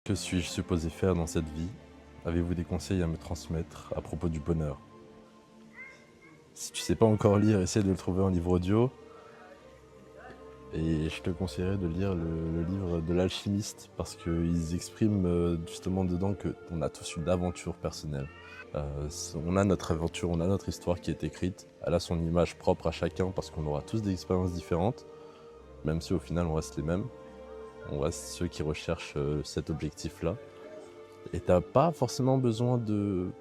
Que suis-je supposé faire dans cette vie? Avez-vous des conseils à me transmettre à propos du bonheur? Si tu sais pas encore lire, essaie de le trouver en livre audio. Et je te conseillerais de lire le livre de l'alchimiste parce qu'ils expriment justement dedans qu'on a tous une aventure personnelle. On a notre aventure, on a notre histoire qui est écrite. Elle a son image propre à chacun parce qu'on aura tous des expériences différentes, même si au final on reste les mêmes. On reste ceux qui recherchent cet objectif-là. Et t'as pas forcément besoin de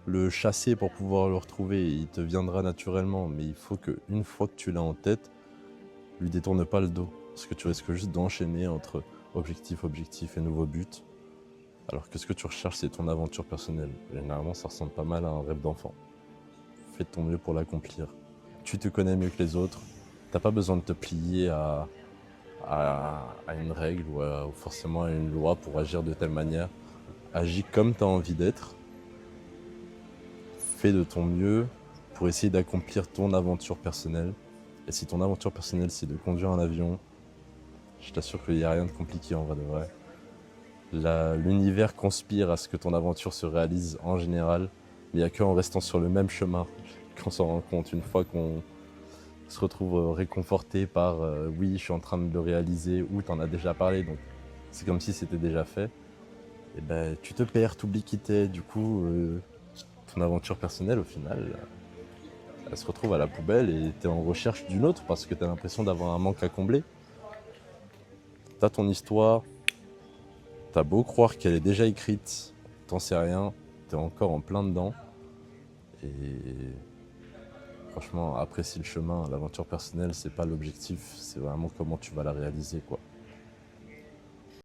le chasser pour pouvoir le retrouver. Il te viendra naturellement, mais il faut qu'une fois que tu l'as en tête, lui détourne pas le dos. Parce que tu risques juste d'enchaîner entre objectif et nouveau but. Alors que ce que tu recherches, c'est ton aventure personnelle. Généralement, ça ressemble pas mal à un rêve d'enfant. Fais de ton mieux pour l'accomplir. Tu te connais mieux que les autres. T'as pas besoin de te plier à une règle ou forcément à une loi pour agir de telle manière. Agis comme tu as envie d'être. Fais de ton mieux pour essayer d'accomplir ton aventure personnelle. Et si ton aventure personnelle, c'est de conduire un avion, je t'assure qu'il n'y a rien de compliqué en vrai de vrai. L'univers conspire à ce que ton aventure se réalise en général, mais il n'y a qu'en restant sur le même chemin qu'on s'en rend compte. Une fois qu'on se retrouve réconforté par oui, je suis en train de le réaliser, ou t'en as déjà parlé, donc c'est comme si c'était déjà fait, et ben tu te perds, t'oublies qui t'es, du coup ton aventure personnelle au final, elle se retrouve à la poubelle et t'es en recherche d'une autre parce que t'as l'impression d'avoir un manque à combler. T'as ton histoire, t'as beau croire qu'elle est déjà écrite, t'en sais rien, t'es encore en plein dedans. Et franchement, apprécie le chemin. L'aventure personnelle, c'est pas l'objectif, c'est vraiment comment tu vas la réaliser, quoi.